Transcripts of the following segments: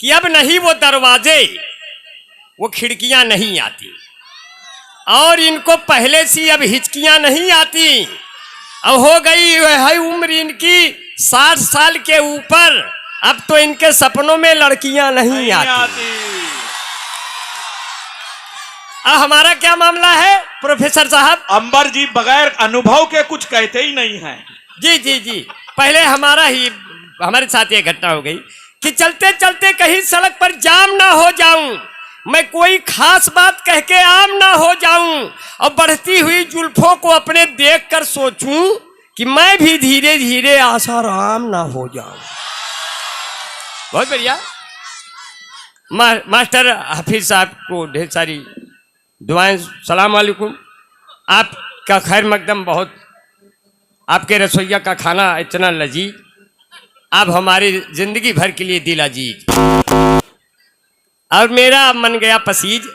कि अब नहीं वो दरवाजे, वो खिड़कियां नहीं आती, और इनको पहले से अब हिचकियां नहीं आती। अब हो गई है उम्र इनकी 60 साल के ऊपर, अब तो इनके सपनों में लड़कियां नहीं आती। अब हमारा क्या मामला है प्रोफेसर साहब? अंबर जी बगैर अनुभव के कुछ कहते ही नहीं हैं। जी जी जी, पहले हमारे साथ ये घटना हो गई कि चलते चलते कहीं सड़क पर जाम ना हो जाऊं, मैं कोई खास बात कह के आम ना हो जाऊं, और बढ़ती हुई जुल्फों को अपने देख कर सोचूं कि मैं भी धीरे धीरे आसाराम ना हो जाऊं। बहुत बढ़िया। मास्टर हाफिज साहब को ढेर सारी दुआएं, सलाम वालेकुम। आपका खैर मकदम, बहुत आपके रसोइया का खाना इतना लजीज, आप हमारी जिंदगी भर के लिए दिल अजीज, और मेरा मन गया पसीज।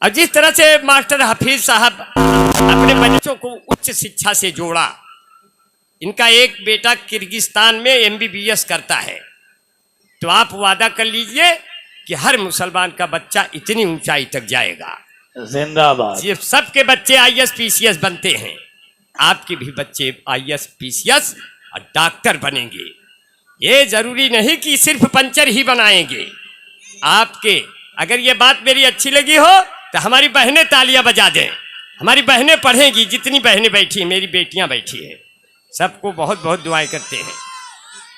और जिस तरह से मास्टर हाफिज साहब अपने बच्चों को उच्च शिक्षा से जोड़ा, इनका एक बेटा किर्गिस्तान में MBBS करता है, तो आप वादा कर लीजिए कि हर मुसलमान का बच्चा इतनी ऊंचाई तक जाएगा। जिंदाबाद। ये सबके बच्चे IAS PCS बनते हैं, आपके भी बच्चे IAS PCS और डॉक्टर बनेंगे। ये जरूरी नहीं कि सिर्फ पंचर ही बनाएंगे आपके। अगर ये बात मेरी अच्छी लगी हो तो हमारी बहनें तालियां बजा दें। हमारी बहनें पढ़ेंगी, जितनी बहनें बैठी हैं, मेरी बेटियां बैठी हैं, सबको बहुत बहुत दुआएं करते हैं।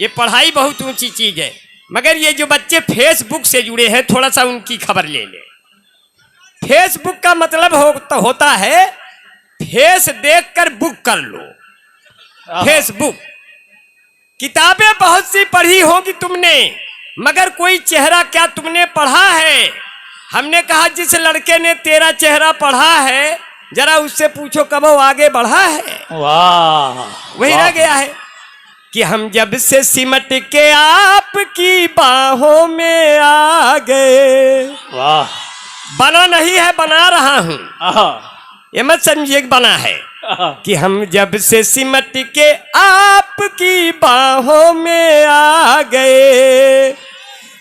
ये पढ़ाई बहुत ऊंची चीज है, मगर ये जो बच्चे फेसबुक से जुड़े हैं, थोड़ा सा उनकी खबर ले लें। फेसबुक का मतलब होता है फेस देखकर बुक कर लो। फेसबुक, किताबें बहुत सी पढ़ी होगी तुमने, मगर कोई चेहरा क्या तुमने पढ़ा है? हमने कहा जिस लड़के ने तेरा चेहरा पढ़ा है, जरा उससे पूछो कब वो आगे बढ़ा है। वाह, वही रह गया है कि हम जब से सिमट के आपकी बाहों में आ गए। वाह, बना नहीं है, बना रहा हूं, ये मत समझिए बना है कि हम जब से सिमट के आपकी बाहों में आ गए,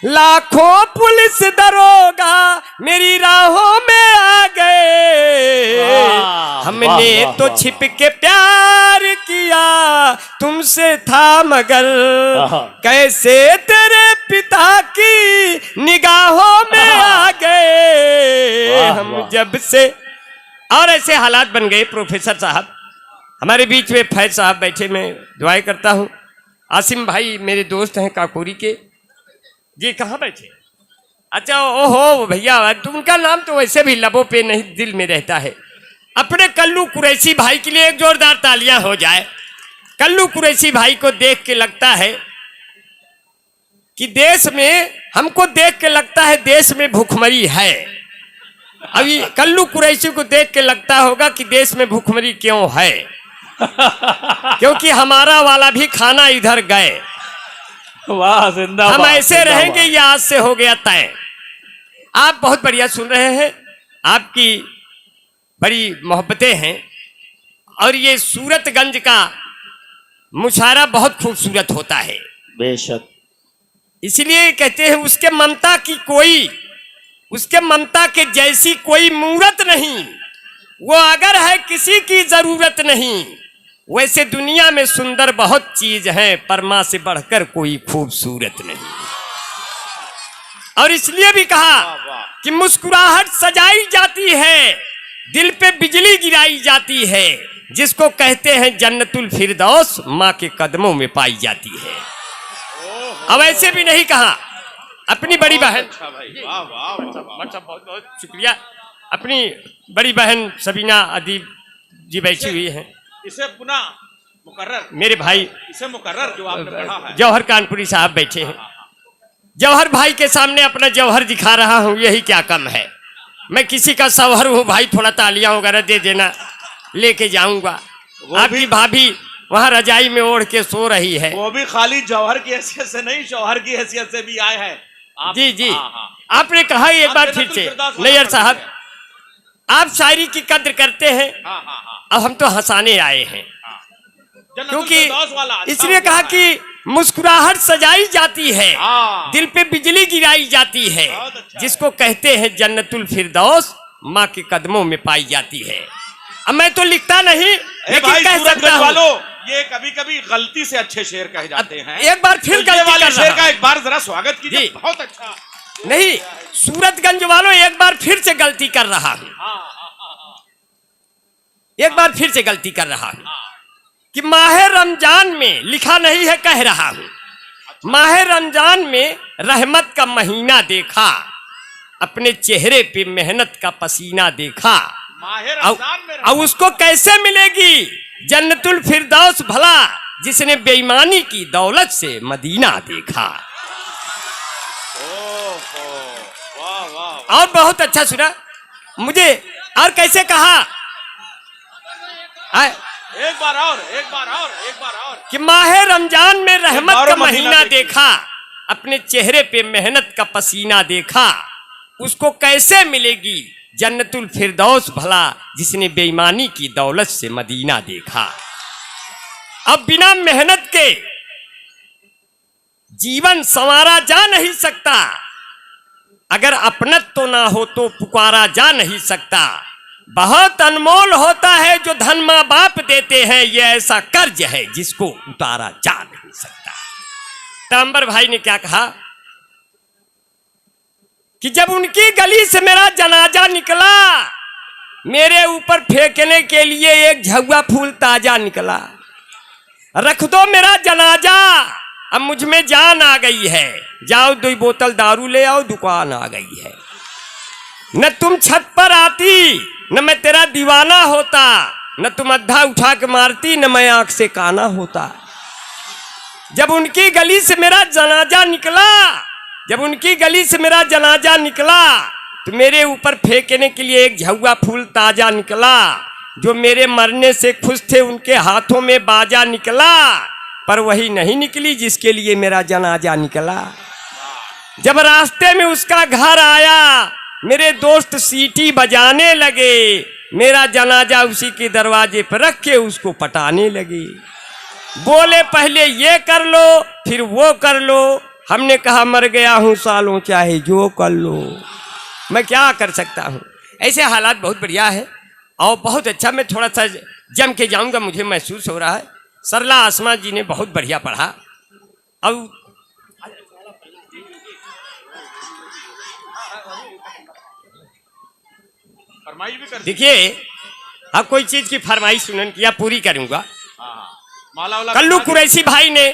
लाखों पुलिस दरोगा मेरी राहों में आ गए। हमने तो छिप के प्यार किया तुमसे था, मगर कैसे तेरे पिता की निगाहों में आ गए हम जब से। और ऐसे हालात बन गए प्रोफेसर साहब। हमारे बीच में फैज साहब बैठे, मैं दुआएं करता हूँ। आसिम भाई मेरे दोस्त हैं काकोरी के, जी कहाँ बैठे? अच्छा, ओहो भैया, तुमका नाम तो वैसे भी लबों पे नहीं दिल में रहता है। अपने कल्लू कुरैशी भाई के लिए एक जोरदार तालियां हो जाए। कल्लू कुरैशी भाई को देख के लगता है कि देश में, हमको देख के लगता है देश में भूखमरी है। अभी कल्लू कुरैशी को देख के लगता होगा कि देश में भूखमरी क्यों है, क्योंकि हमारा वाला भी खाना इधर गए। वाह, जिंदाबाद। हम ऐसे रहेंगे, ये आज से हो गया तय। आप बहुत बढ़िया सुन रहे हैं, आपकी बड़ी मोहब्बतें हैं, और ये सूरतगंज का मुशायरा बहुत खूबसूरत होता है। बेशक, इसलिए कहते हैं उसके ममता के जैसी कोई मूरत नहीं, वो अगर है किसी की जरूरत नहीं। वैसे दुनिया में सुंदर बहुत चीज है, पर मां से बढ़कर कोई खूबसूरत नहीं। और इसलिए भी कहा कि मुस्कुराहट सजाई जाती है, दिल पे बिजली गिराई जाती है, जिसको कहते हैं जन्नतुल फिरदौस मां के कदमों में पाई जाती है। अब ऐसे भी नहीं कहा, अपनी बड़ी बहन, बहुत बहुत शुक्रिया, अपनी बड़ी बहन सबीना अदीब जी बैठी हुई हैं। इसे पुनः मुकर्रर, मेरे भाई, इसे मुकर्रर जो आपने पढ़ा है। जौहर कानपुरी साहब बैठे हैं। जौहर भाई के सामने अपना जौहर दिखा रहा हूं, यही क्या कम है। मैं किसी का सवहर हूं भाई, थोड़ा तालियां वगैरह दे देना, लेके जाऊंगा। आपकी भाभी वहां रजाई में ओढ़ के सो रही है। वो भी खाली जौहर की हैसियत से नहीं, शौहर की हैसियत से भी आए हैं। जी जी, आपने कहा एक बार फिर से, नैयर साहब आप शायरी की कद्र करते हैं, अब हम तो हंसाने आए हैं, क्योंकि इसलिए कहा कि मुस्कुराहट सजाई जाती है, हाँ। दिल पे बिजली गिराई जाती है, बहुत अच्छा जिसको कहते हैं जन्नतुल फिरदौस, माँ के कदमों में पाई जाती है। अब मैं तो लिखता नहीं, लेकिन भाई कह सकता सूरजगंज हूँ। वालों, ये कभी कभी गलती से अच्छे शेर कहे जाते हैं। एक बार फिर तो ये गलती वाले कर शेर रहा का एक बार जरा स्वागत कीजिए। जी। बहुत अच्छा। नहीं, सूरतगंज वालों एक बार फिर से गलती कर रहा हूँ, एक बार फिर से गलती कर रहा हूँ कि माह रमजान में लिखा नहीं है, कह रहा हूँ। माह रमजान में रहमत का महीना देखा, अपने चेहरे पे मेहनत का पसीना देखा। माहिर अब रमजान में अब उसको कैसे मिलेगी जन्नतुल फिरदौस भला, जिसने बेईमानी की दौलत से मदीना देखा। वाह वाह। और बहुत अच्छा सुना मुझे। और कैसे कहा एक बार और, एक बार और, एक बार और। कि माह रमजान में रहमत बारो का महीना महीना देखी। देखा, अपने चेहरे पे मेहनत का पसीना देखा। उसको कैसे मिलेगी जन्नतुल फिरदौस भला, जिसने बेईमानी की दौलत से मदीना देखा। अब बिना मेहनत के जीवन संवारा जा नहीं सकता, अगर अपनत तो ना हो तो पुकारा जा नहीं सकता। बहुत अनमोल होता है जो धन माँ बाप देते हैं, ये ऐसा कर्ज है जिसको उतारा जा नहीं सकता। तांबर भाई ने क्या कहा कि जब उनकी गली से मेरा जनाजा निकला, मेरे ऊपर फेंकने के लिए एक झुआ फूल ताजा निकला। रख दो मेरा जनाजा, अब मुझ में जान आ गई है। जाओ 2 बोतल दारू ले आओ, दुकान आ गई है। न तुम छत पर आती, न मैं तेरा दीवाना होता, न तुम अद्धा उठा के मारती, न मैं आंख से काना होता। जब उनकी गली से मेरा जनाजा निकला, जब उनकी गली से मेरा जनाजा निकला, तो मेरे ऊपर फेंकने के लिए एक झुआ फूल ताजा निकला। जो मेरे मरने से खुश थे, उनके हाथों में बाजा निकला, पर वही नहीं निकली जिसके लिए मेरा जनाजा निकला। जब रास्ते में उसका घर आया, मेरे दोस्त सीटी बजाने लगे, मेरा जनाजा उसी के दरवाजे पर रख के उसको पटाने लगे। बोले पहले ये कर लो फिर वो कर लो, हमने कहा मर गया हूं सालों, चाहे जो कर लो। मैं क्या कर सकता हूं। ऐसे हालात बहुत बढ़िया है और बहुत अच्छा। मैं थोड़ा सा जम के जाऊंगा, मुझे महसूस हो रहा है। सरला आसमा जी ने बहुत बढ़िया पढ़ा। अब फरमाइश भी कर देखिए, अब कोई चीज की फरमाइश सुनन किया पूरी करूंगा। माला वाला कल्लू कुरैशी भाई ने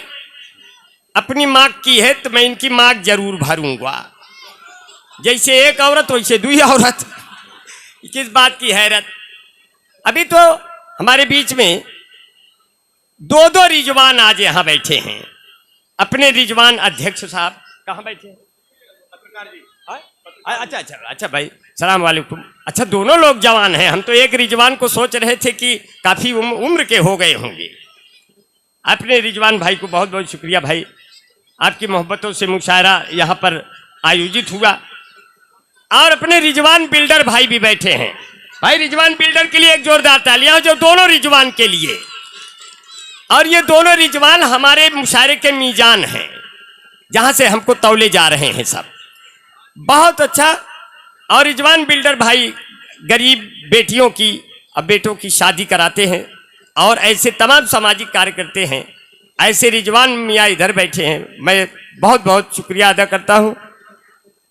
अपनी मांग की है, तो मैं इनकी मांग जरूर भरूंगा। जैसे एक औरत वैसे 2 औरत। किस बात की हैरत। अभी तो हमारे बीच में 2 रिजवान आज यहाँ बैठे हैं। अपने रिजवान अध्यक्ष साहब कहाँ बैठे हैं? पत्रकार जी। अच्छा अच्छा अच्छा भाई, सलाम वालेकुम। अच्छा, दोनों लोग जवान हैं। हम तो एक रिजवान को सोच रहे थे कि काफी उम्र के हो गए होंगे। अपने रिजवान भाई को बहुत बहुत शुक्रिया भाई, आपकी मोहब्बतों से मुशायरा यहाँ पर आयोजित हुआ। और अपने रिजवान बिल्डर भाई भी बैठे हैं। भाई रिजवान बिल्डर के लिए एक जोरदार तालियां, जो दोनों रिजवान के लिए। और ये दोनों रिजवान हमारे मुशायरे के मीजान हैं, जहां से हमको तौले जा रहे हैं सब। बहुत अच्छा। और रिजवान बिल्डर भाई गरीब बेटियों की अब बेटों की शादी कराते हैं और ऐसे तमाम सामाजिक कार्य करते हैं। ऐसे रिजवान मियाँ इधर बैठे हैं, मैं बहुत बहुत शुक्रिया अदा करता हूँ।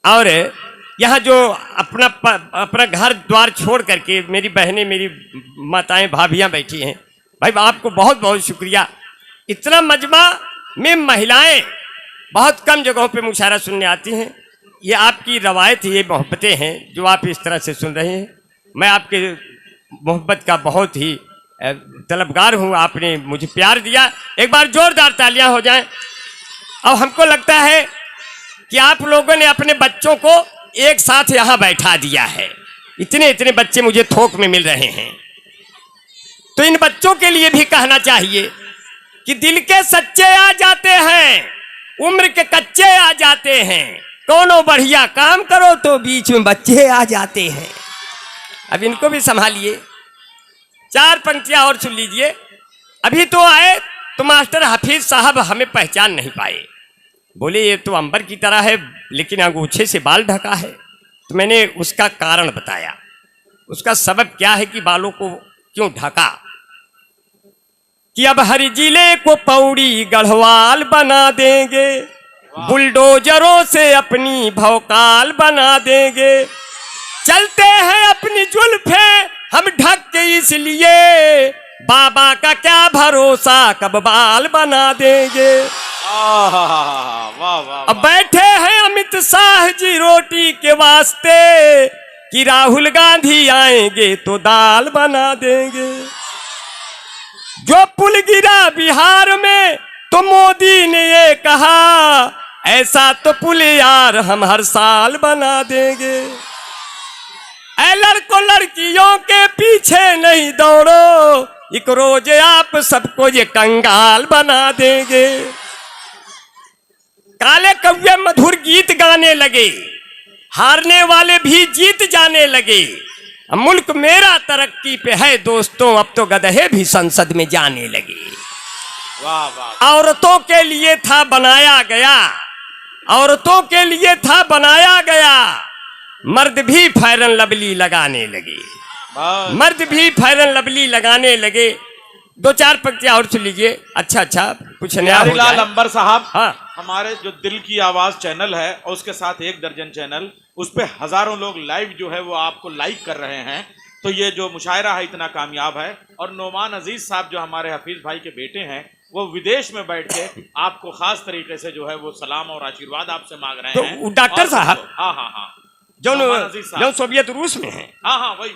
और यहाँ जो अपना घर द्वार छोड़ करके मेरी बहनें, मेरी माताएं, भाभियाँ बैठी हैं, भाई आपको बहुत बहुत शुक्रिया। इतना मजमा में महिलाएं बहुत कम जगहों पे मुशायरा सुनने आती हैं। ये आपकी रवायत, ये मोहब्बतें हैं जो आप इस तरह से सुन रहे हैं। मैं आपके मोहब्बत का बहुत ही तलबगार हूँ। आपने मुझे प्यार दिया। एक बार जोरदार तालियां हो जाएं। अब हमको लगता है कि आप लोगों ने अपने बच्चों को एक साथ यहाँ बैठा दिया है। इतने इतने बच्चे मुझे थोक में मिल रहे हैं, तो इन बच्चों के लिए भी कहना चाहिए कि दिल के सच्चे आ जाते हैं, उम्र के कच्चे आ जाते हैं। कोनो बढ़िया काम करो तो बीच में बच्चे आ जाते हैं। अब इनको भी संभालिए। 4 पंक्तियां और सुन लीजिए। अभी तो आए तो मास्टर हाफिज साहब हमें पहचान नहीं पाए। बोले ये तो अंबर की तरह है लेकिन अंगूछे से बाल ढका है। तो मैंने उसका कारण बताया, उसका सबब क्या है कि बालों को क्यों ढका, कि अब हर जिले को पौड़ी गढ़वाल बना देंगे, बुलडोजरों से अपनी भौकाल बना देंगे, चलते हैं अपनी जुल्फे हम ढक के इसलिए, बाबा का क्या भरोसा कब बाल बना देंगे। वाह वाह। अब बैठे हैं अमित शाह जी रोटी के वास्ते, कि राहुल गांधी आएंगे तो दाल बना देंगे। जो पुल गिरा बिहार में तो मोदी ने ये कहा, ऐसा तो पुल यार हम हर साल बना देंगे। ऐ लड़कों लड़कियों के पीछे नहीं दौड़ो, एक रोज आप सबको ये कंगाल बना देंगे। काले कौवे मधुर गीत गाने लगे, हारने वाले भी जीत जाने लगे। मुल्क मेरा तरक्की पे है दोस्तों, अब तो गधे भी संसद में जाने लगे। वाह वाह। औरतों के लिए था बनाया गया, औरतों के लिए था बनाया गया, मर्द भी फेरन लवली लगाने लगे, मर्द भी फेरन लवली लगाने लगे। दो चार पंक्तियां और सुन लीजिए। अच्छा कुछ नया हो बिहारीलाल जाए। अंबर साहब, हाँ। हमारे जो दिल की आवाज चैनल है और उसके साथ 1 दर्जन चैनल, उस पे हजारों लोग लाइव जो है वो आपको लाइक कर रहे हैं। तो ये जो मुशायरा है इतना कामयाब है। और नोमान अजीज साहब जो हमारे हफीज भाई के बेटे हैं, वो विदेश में बैठ के आपको खास तरीके से जो है वो सलाम और आशीर्वाद आपसे मांग रहे तो हैं। डॉक्टर साहब, हाँ जो सोवियत रूस में है। हाँ वही।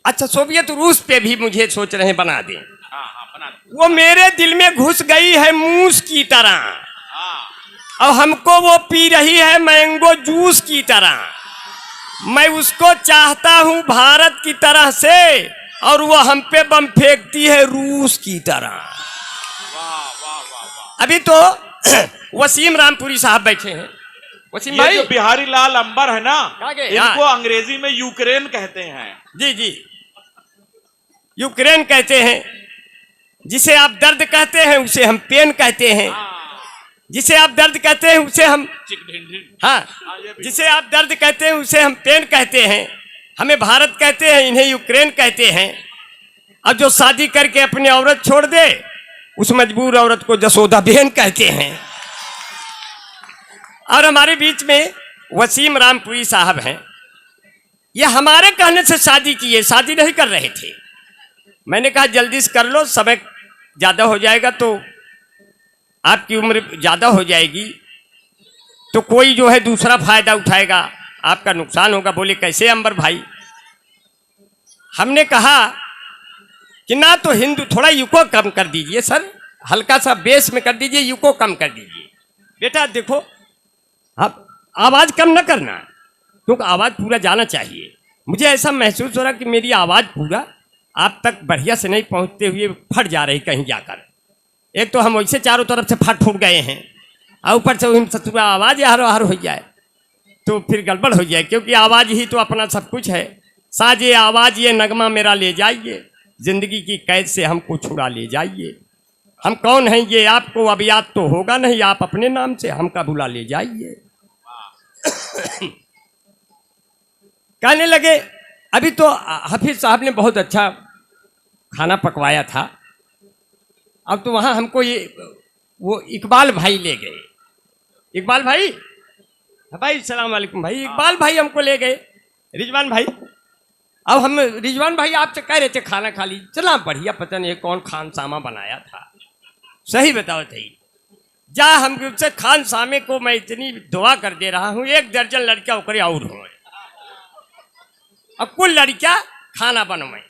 अच्छा, सोवियत रूस पे भी मुझे सोच रहे हैं बना दें। हाँ बना दें। वो मेरे दिल में घुस गई है मूस की तरह, और हमको वो पी रही है मैंगो जूस की तरह। मैं उसको चाहता हूं भारत की तरह से, और वो हम पे बम फेंकती है रूस की तरह। अभी तो वसीम रामपुरी साहब बैठे हैं। वसीम भाई, जो बिहारीलाल अंबर है ना, इनको इनको अंग्रेजी में यूक्रेन कहते हैं। जी, यूक्रेन कहते हैं। जिसे आप दर्द कहते हैं उसे हम पेन कहते हैं। जिसे आप दर्द कहते हैं उसे हम जिसे आप दर्द कहते हैं उसे हम पेन कहते हैं। हमें भारत कहते हैं, इन्हें यूक्रेन कहते हैं। अब जो शादी करके अपनी औरत छोड़ दे, उस मजबूर औरत को जसोदा बहन कहते हैं। और हमारे बीच में वसीम रामपुरी साहब हैं। ये हमारे कहने से शादी किए, शादी नहीं कर रहे थे। मैंने कहा जल्दी से कर लो, समय ज़्यादा हो जाएगा तो आपकी उम्र ज़्यादा हो जाएगी, तो कोई जो है दूसरा फायदा उठाएगा, आपका नुकसान होगा। बोले कैसे अंबर भाई? हमने कहा कि ना तो हिंदू, थोड़ा यूको कम कर दीजिए सर, हल्का सा बेस में कर दीजिए, यूको कम कर दीजिए। बेटा देखो, अब आवाज़ कम ना करना, क्योंकि आवाज़ पूरा जाना चाहिए। मुझे ऐसा महसूस हो रहा कि मेरी आवाज़ पूरा आप तक बढ़िया से नहीं पहुंचते हुए फट जा रही कहीं जाकर। एक तो हम वैसे चारों तरफ से फट फूट गए हैं, और ऊपर से सतुआ आवाज़ हर हो जाए तो फिर गड़बड़ हो जाए, क्योंकि आवाज़ ही तो अपना सब कुछ है। साजे आवाज़ ये नगमा मेरा ले जाइए, जिंदगी की कैद से हमको छुड़ा ले जाइए। हम कौन हैं ये आपको अब याद तो होगा नहीं, आप अपने नाम से हमका बुला ले जाइए। कहने लगे, अभी तो हाफिज साहब ने बहुत अच्छा खाना पकवाया था। अब तो वहाँ हमको ये वो इकबाल भाई ले गए। इकबाल भाई, भाई सलाम वालेकुम भाई। इकबाल भाई हमको ले गए। रिजवान भाई, अब हम रिजवान भाई आपसे कह रहे थे खाना खा लीजिए। चला बढ़िया, पता नहीं कौन खान सामा बनाया था, सही बताओ सही। जा हम उससे खान सामे को मैं इतनी दुआ कर दे रहा हूँ, 1 दर्जन लड़कियां उकरे और हो, अब कुल लड़कियां खाना बनवाए।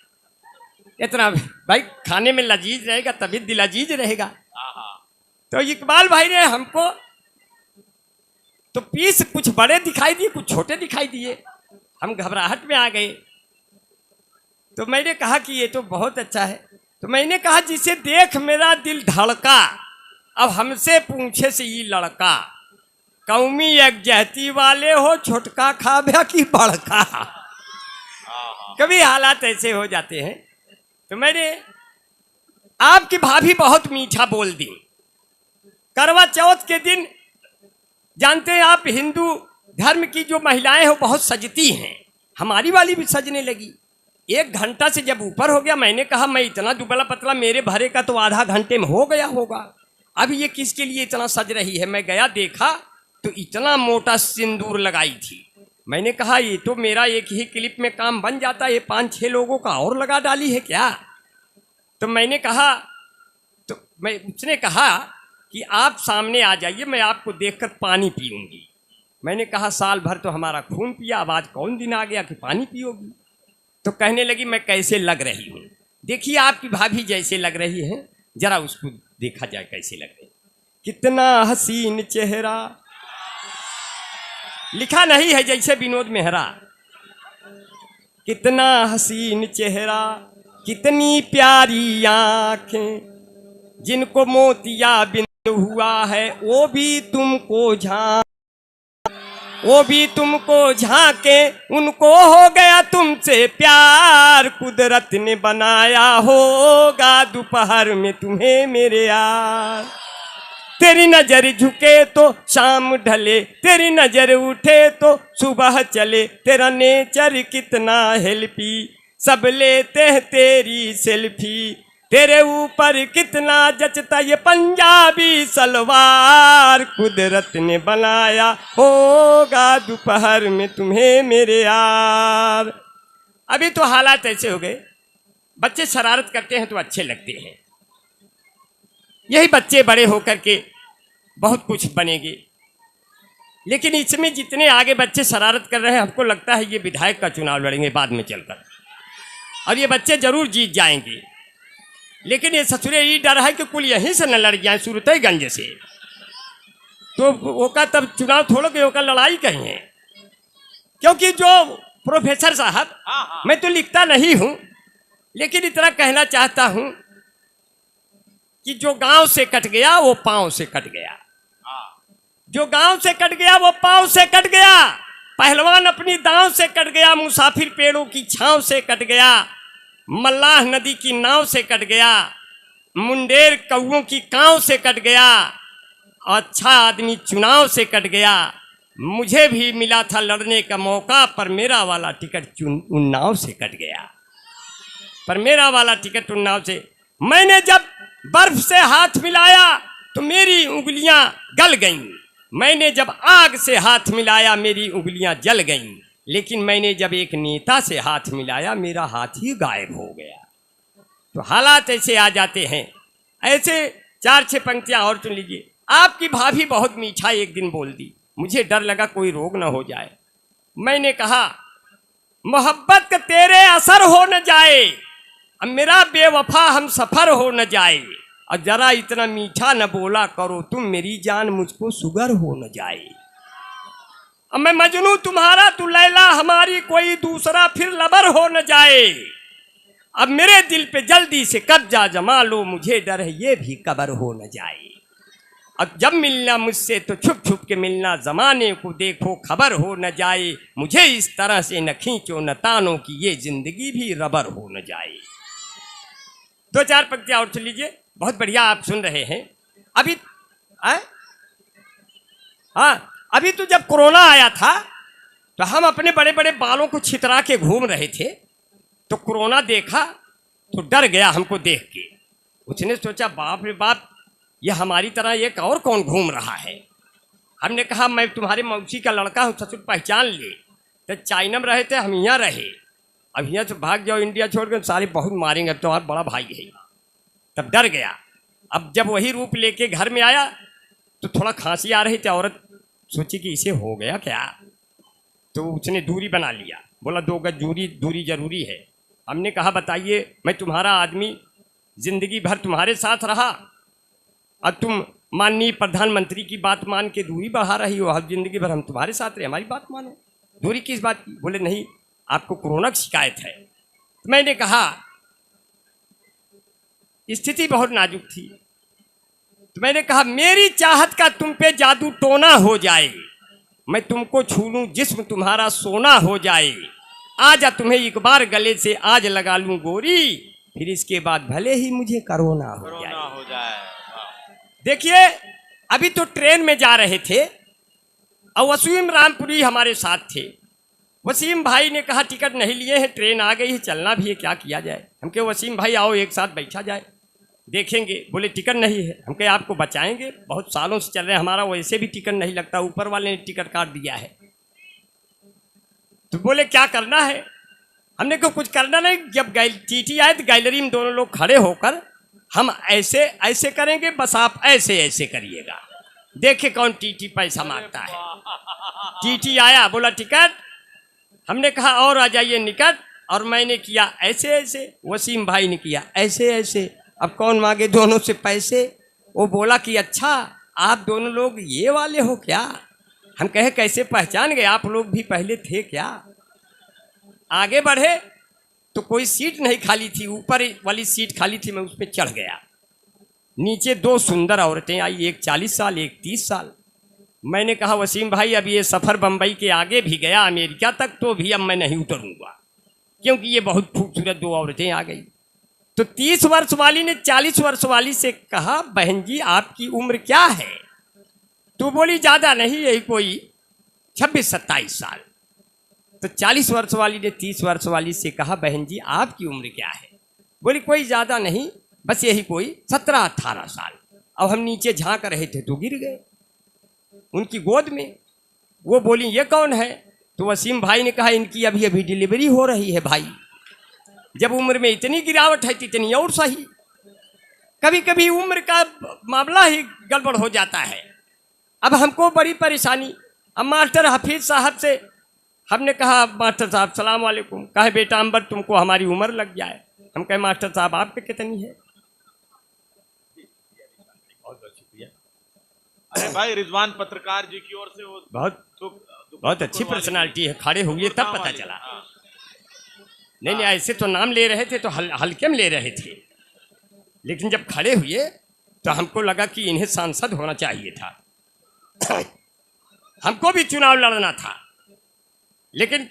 इतना भाई खाने में लजीज रहेगा तभी दिल अजीज रहेगा। तो इकबाल भाई ने हमको तो पीस कुछ बड़े दिखाई दिए, कुछ छोटे दिखाई दिए। हम घबराहट में आ गए। तो मैंने कहा कि ये तो बहुत अच्छा है। तो मैंने कहा जिसे देख मेरा दिल धड़का, अब हमसे पूछे से ये लड़का, कौमी यकजहती वाले हो, छोटका खाबा की बड़का। कभी हालात ऐसे हो जाते हैं। तो मैंने आपकी भाभी बहुत मीठा बोल दी। करवा चौथ के दिन जानते हैं आप, हिंदू धर्म की जो महिलाएं हैं वो बहुत सजती हैं। हमारी वाली भी सजने लगी। 1 घंटा से जब ऊपर हो गया, मैंने कहा मैं इतना दुबला पतला, मेरे भरे का तो आधा घंटे में हो गया होगा, अब ये किसके लिए इतना सज रही है। मैं गया देखा तो इतना मोटा सिंदूर लगाई थी। मैंने कहा ये तो मेरा एक ही क्लिप में काम बन जाता है, ये 5-6 लोगों का और लगा डाली है क्या। तो मैंने कहा, तो उसने कहा कि आप सामने आ जाइए, मैं आपको देखकर पानी पीऊंगी। मैंने कहा साल भर तो हमारा खून पिया, अब आज कौन दिन आ गया कि पानी पियोगी। तो कहने लगी मैं कैसे लग रही हूँ। देखिए आपकी भाभी जैसे लग रही है, जरा उसको देखा जाए कैसे लग रही। कितना हसीन चेहरा, लिखा नहीं है जैसे विनोद मेहरा। कितना हसीन चेहरा, कितनी प्यारी आंखें, जिनको मोतिया बिंदु हुआ है वो भी तुमको झांके, उनको हो गया तुमसे प्यार। कुदरत ने बनाया होगा दोपहर में तुम्हें मेरे यार। तेरी नजर झुके तो शाम ढले, तेरी नजर उठे तो सुबह चले। तेरा नेचर कितना हेल्पी, सब लेते हैं तेरी सेल्फी। तेरे ऊपर कितना जचता ये पंजाबी सलवार। कुदरत ने बनाया होगा दोपहर में तुम्हें मेरे यार। अभी तो हालात ऐसे हो गए, बच्चे शरारत करते हैं तो अच्छे लगते हैं। यही बच्चे बड़े होकर के बहुत कुछ बनेंगे, लेकिन इसमें जितने आगे बच्चे शरारत कर रहे हैं, हमको लगता है ये विधायक का चुनाव लड़ेंगे बाद में चलकर, और ये बच्चे जरूर जीत जाएंगे। लेकिन ये ससुरे ये डर है कि कुल यहीं से न लड़ जाए सूरतगंज से, तो ओका तब चुनाव थोड़ा के ओका लड़ाई कहीं है। क्योंकि जो प्रोफेसर साहब, मैं तो लिखता नहीं हूं, लेकिन इतना कहना चाहता हूं कि जो गांव से कट गया वो पांव से कट गया। जो गांव से कट गया वो पांव से कट गया। पहलवान अपनी दांव से कट गया, मुसाफिर पेड़ों की छांव से कट गया, मल्लाह नदी की नाव से कट गया, मुंडेर कौओं की कांव से कट गया, अच्छा आदमी चुनाव से कट गया। मुझे भी मिला था लड़ने का मौका, पर मेरा वाला टिकट उन्नाव से कट गया। पर मेरा वाला टिकट उन्नाव से। मैंने जब बर्फ से हाथ मिलाया तो मेरी उंगलियां गल गईं। मैंने जब आग से हाथ मिलाया मेरी उंगलियां जल गईं। लेकिन मैंने जब एक नेता से हाथ मिलाया मेरा हाथ ही गायब हो गया। तो हालात ऐसे आ जाते हैं। ऐसे 4-6 पंक्तियां और सुन लीजिए। आपकी भाभी बहुत मीठा एक दिन बोल दी, मुझे डर लगा कोई रोग ना हो जाए। मैंने कहा मोहब्बत का तेरे असर हो न जाए, अब मेरा बेवफा हम सफर हो न जाए, और जरा इतना मीठा न बोला करो तुम मेरी जान, मुझको शुगर हो न जाए। अब मैं मजनू तुम्हारा तू लैला हमारी, कोई दूसरा फिर लबर हो न जाए। अब मेरे दिल पे जल्दी से कब्जा जमा लो, मुझे डर है ये भी कबर हो न जाए। अब जब मिलना मुझसे तो छुप छुप के मिलना, जमाने को देखो खबर हो न जाए। मुझे इस तरह से न खींचो न तानो की ये जिंदगी भी रबर हो न जाए। 2-4 पंक्तियां और सुन लीजिए, बहुत बढ़िया आप सुन रहे हैं। अभी अभी तो जब कोरोना आया था तो हम अपने बड़े बड़े बालों को छितरा के घूम रहे थे, तो कोरोना देखा तो डर गया हमको देख के। उसने सोचा बाप रे बाप, ये हमारी तरह एक और कौन घूम रहा है। हमने कहा मैं तुम्हारे मौसी का लड़का हूँ, ससुर पहचान ले। तो चाइना में रहे थे, हम यहाँ रहे, अब यहाँ से भाग जाओ इंडिया छोड़ कर, सारे बहुत मारेंगे, अब तुम्हारा बड़ा भाई है। तब डर गया। अब जब वही रूप लेके घर में आया तो थोड़ा खांसी आ रही थी, औरत सोची कि इसे हो गया क्या, तो उसने दूरी बना लिया, बोला 2 गज दूरी जरूरी है। हमने कहा बताइए, मैं तुम्हारा आदमी, जिंदगी भर तुम्हारे साथ रहा, और तुम माननीय प्रधानमंत्री की बात मान के दूरी बढ़ा रही हो। अब जिंदगी भर हम तुम्हारे साथ रहे, हमारी बात मानो, दूरी किस बात की। बोले नहीं, आपको कोरोना की शिकायत है। तो मैंने कहा स्थिति बहुत नाजुक थी, तो मैंने कहा मेरी चाहत का तुम पे जादू टोना हो जाए, मैं तुमको छू लूं जिस्म तुम्हारा सोना हो जाए। आजा तुम्हें एक बार गले से आज लगा लूं गोरी, फिर इसके बाद भले ही मुझे कोरोना हो जाए। कोरोना हो जाए। हाँ। देखिए अभी तो ट्रेन में जा रहे थे और वसीम रामपुरी हमारे साथ थे। वसीम भाई ने कहा टिकट नहीं लिए हैं, ट्रेन आ गई है, चलना भी है, क्या किया जाए। हम कहे वसीम भाई आओ एक साथ बैठा जाए, देखेंगे। बोले टिकट नहीं है। हम कहे आपको बचाएंगे, बहुत सालों से चल रहे हैं, हमारा वैसे भी टिकट नहीं लगता, ऊपर वाले ने टिकट काट दिया है। तो बोले क्या करना है। हमने कहा कुछ करना नहीं, जब टीटी आए तो गैलरी में दोनों लोग खड़े होकर हम ऐसे ऐसे करेंगे, बस आप ऐसे ऐसे करिएगा, देखे कौन टीटी पैसा मांगता है। टीटी आया, बोला टिकट। हमने कहा और आ जाइए निकट, और मैंने किया ऐसे ऐसे, वसीम भाई ने किया ऐसे ऐसे। अब कौन मांगे दोनों से पैसे। वो बोला कि अच्छा आप दोनों लोग ये वाले हो क्या। हम कहे कैसे पहचान गए, आप लोग भी पहले थे क्या। आगे बढ़े तो कोई सीट नहीं खाली थी, ऊपर वाली सीट खाली थी, मैं उस पर चढ़ गया। नीचे दो सुंदर औरतें आई, एक 40 साल एक 30 साल। मैंने कहा वसीम भाई अब ये सफ़र बम्बई के आगे भी गया, अमेरिका तक, तो भी अब मैं नहीं उतरूंगा, क्योंकि ये बहुत खूबसूरत दो औरतें आ गई। तो 30 वर्ष वाली ने 40 वर्ष वाली से कहा बहन जी आपकी उम्र क्या है। तो बोली ज़्यादा नहीं, यही कोई 26-27 साल। तो 40 वर्ष वाली ने 30 वर्ष वाली से कहा बहन जी आपकी उम्र क्या है। बोली कोई ज़्यादा नहीं, बस यही कोई 17-18 साल। अब हम नीचे झांक रहे थे तो गिर गए उनकी गोद में। वो बोली ये कौन है। तो वसीम भाई ने कहा इनकी अभी अभी डिलीवरी हो रही है भाई, जब उम्र में इतनी गिरावट है तो इतनी और सही। कभी कभी उम्र का मामला ही गड़बड़ हो जाता है। अब हमको बड़ी परेशानी। अब मास्टर हफीज साहब से हमने कहा मास्टर साहब सलाम वालेकुम। कहे बेटा अंबर तुमको हमारी उम्र लग जाए। हम कहे मास्टर साहब आपके कितनी है। बहुत बहुत शुक्रिया। अरे भाई रिजवान पत्रकार जी की ओर से वो बहुत अच्छी पर्सनालिटी है, खड़े हुए तब पता चला। नहीं ऐसे तो नाम ले रहे थे तो हल्के में ले रहे थे, लेकिन जब खड़े हुए तो हमको लगा कि इन्हें सांसद होना चाहिए था। हमको भी चुनाव लड़ना था, लेकिन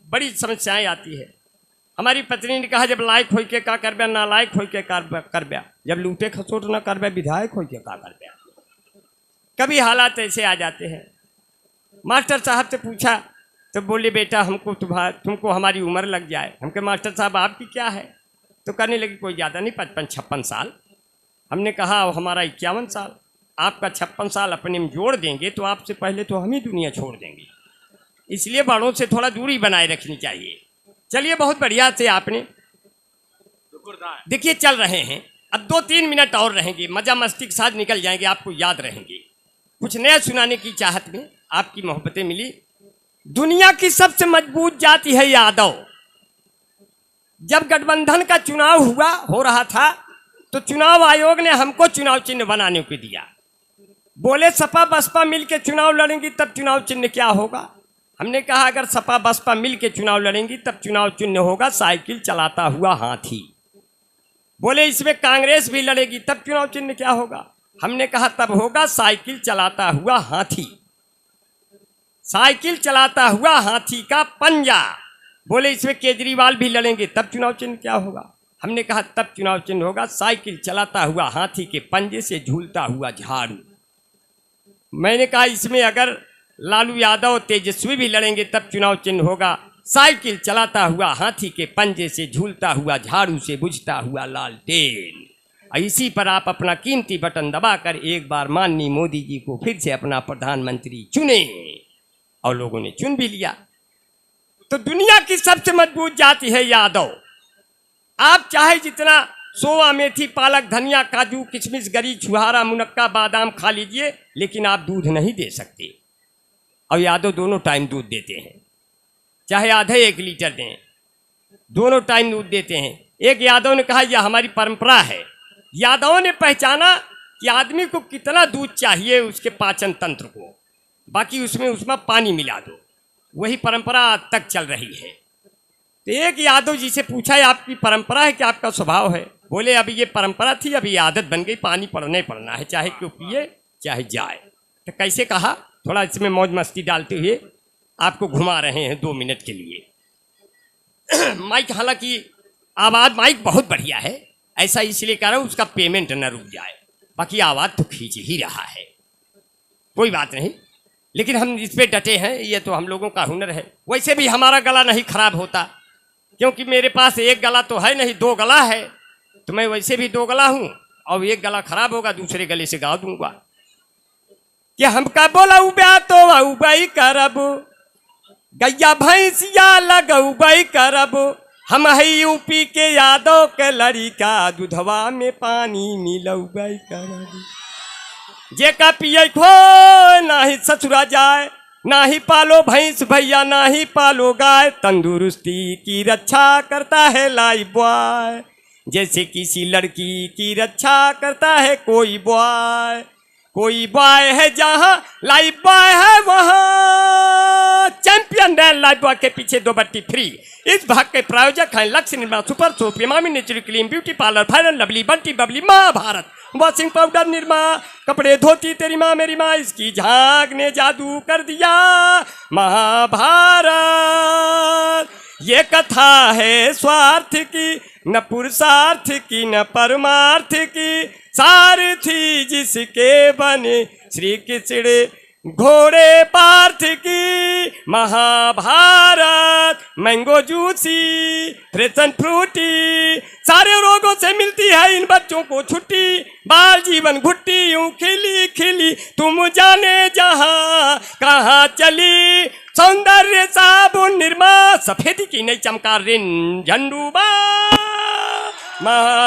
बड़ी समस्याएं आती है। हमारी पत्नी ने कहा जब लायक हो के का करबे, ना लायक हो के करबे, जब लूटे खसोट ना करबे, विधायक हो के का करबे। कभी हालात ऐसे आ जाते हैं। मास्टर साहब से पूछा तो बोले बेटा हमको तुमको हमारी उम्र लग जाए। हम कहे मास्टर साहब आपकी क्या है। तो करने लगी कोई ज़्यादा नहीं, 55-56 साल। हमने कहा हमारा 51 साल। आपका 56 साल अपने में जोड़ देंगे तो आपसे पहले तो हम ही दुनिया छोड़ देंगे, इसलिए बड़ों से थोड़ा दूरी बनाए रखनी चाहिए। चलिए बहुत बढ़िया से आपने देखिए चल रहे हैं। अब 2-3 मिनट और रहेंगे, मजा मस्ती के साथ निकल जाएंगे, आपको याद रहेंगे। कुछ नया सुनाने की चाहत में आपकी मोहब्बतें मिली। दुनिया की सबसे मजबूत जाति है यादव। जब गठबंधन का चुनाव हो रहा था तो चुनाव आयोग ने हमको चुनाव चिन्ह बनाने को दिया। बोले सपा बसपा मिलके चुनाव लड़ेंगी तब चुनाव चिन्ह क्या होगा। हमने कहा अगर सपा बसपा मिलके चुनाव लड़ेंगी तब चुनाव चिन्ह होगा साइकिल चलाता हुआ हाथी। बोले इसमें कांग्रेस भी लड़ेगी तब चुनाव चिन्ह क्या होगा। हमने कहा तब होगा साइकिल चलाता हुआ हाथी, साइकिल चलाता हुआ हाथी का पंजा। बोले इसमें केजरीवाल भी लड़ेंगे तब चुनाव चिन्ह क्या होगा। हमने कहा तब चुनाव चिन्ह होगा साइकिल चलाता हुआ हाथी के पंजे से झूलता हुआ झाड़ू। मैंने कहा इसमें अगर लालू यादव तेजस्वी भी लड़ेंगे तब चुनाव चिन्ह होगा साइकिल चलाता हुआ हाथी के पंजे से झूलता हुआ झाड़ू से बुझता हुआ लालटेन। इसी पर आप अपना कीमती बटन दबाकर एक बार माननीय मोदी जी को फिर से अपना प्रधानमंत्री चुने। और लोगों ने चुन भी लिया। तो दुनिया की सबसे मजबूत जाति है यादव। आप चाहे जितना सोवा मेथी पालक धनिया काजू किशमिश गरी छुहारा मुनक्का बादाम खा लीजिए, लेकिन आप दूध नहीं दे सकते। और यादव दोनों टाइम दूध देते हैं, चाहे आधे 1 लीटर दें, दोनों टाइम दूध देते हैं। एक यादव ने कहा यह हमारी परंपरा है। यादवों ने पहचाना कि आदमी को कितना दूध चाहिए उसके पाचन तंत्र को, बाकी उसमें पानी मिला दो। वही परंपरा आज तक चल रही है। तो एक यादव जी से पूछा है आपकी परंपरा है कि आपका स्वभाव है। बोले अभी ये परंपरा थी, अभी आदत बन गई, पानी पड़ना है, चाहे क्यों पिए चाहे जाए। तो कैसे कहा, थोड़ा इसमें मौज मस्ती डालते हुए आपको घुमा रहे हैं 2 मिनट के लिए। माइक हालांकि आवाज माइक बहुत बढ़िया है, ऐसा इसलिए कह रहा हूं उसका पेमेंट न रुक जाए, बाकी आवाज तो खींच ही रहा है, कोई बात नहीं, लेकिन हम इस पे डटे हैं, ये तो हम लोगों का हुनर है। वैसे भी हमारा गला नहीं खराब होता, क्योंकि मेरे पास एक गला तो है नहीं, दो गला है, तो मैं वैसे भी दो गला हूं, और एक गला खराब होगा दूसरे गले से गा दूंगा कि हमका बोला उब्या तो उबाई करब, गैया भैंसिया लगौबई करब, हम है यूपी के यादव के लड़िका, दूधवा में पानी मिलौबई करब, जे का पिए खो ना ही ससुरा जाए, ना ही पालो भैंस भैया ना ही पालो गाय, तंदुरुस्ती की रक्षा करता है लाइफ बॉय, जैसे किसी लड़की की रक्षा करता है कोई बॉय, कोई बॉय है जहां लाइफ बॉय है वहां, चैंपियन रैन लाइफ बॉय के पीछे 2 बट्टी फ्री। इस भाग के प्रायोजक हैं लक्ष्य Nirma super soap, Emami natural clean beauty parlour, fair and lovely, Bunty Babli, Mahabharat washing powder Nirma, कपड़े धोती तेरी माँ मेरी माँ, इसकी झांक ने जादू कर दिया महाभारत। ये कथा है स्वार्थ की न पुरुषार्थ की न परमार्थ की, सारथी जिसके बने श्री कृष्ण घोड़े पार्थ की, Mahabharat mango juicy fresh and Frooti, सारे रोगों से मिलती है इन बच्चों को छुट्टी, बाल जीवन घुट्टी यूं खिली खिली तुम जाने जहां कहाँ चली, सौंदर्य साबुन निर्मा, सफेदी की नहीं चमका रिन झंडूबा महा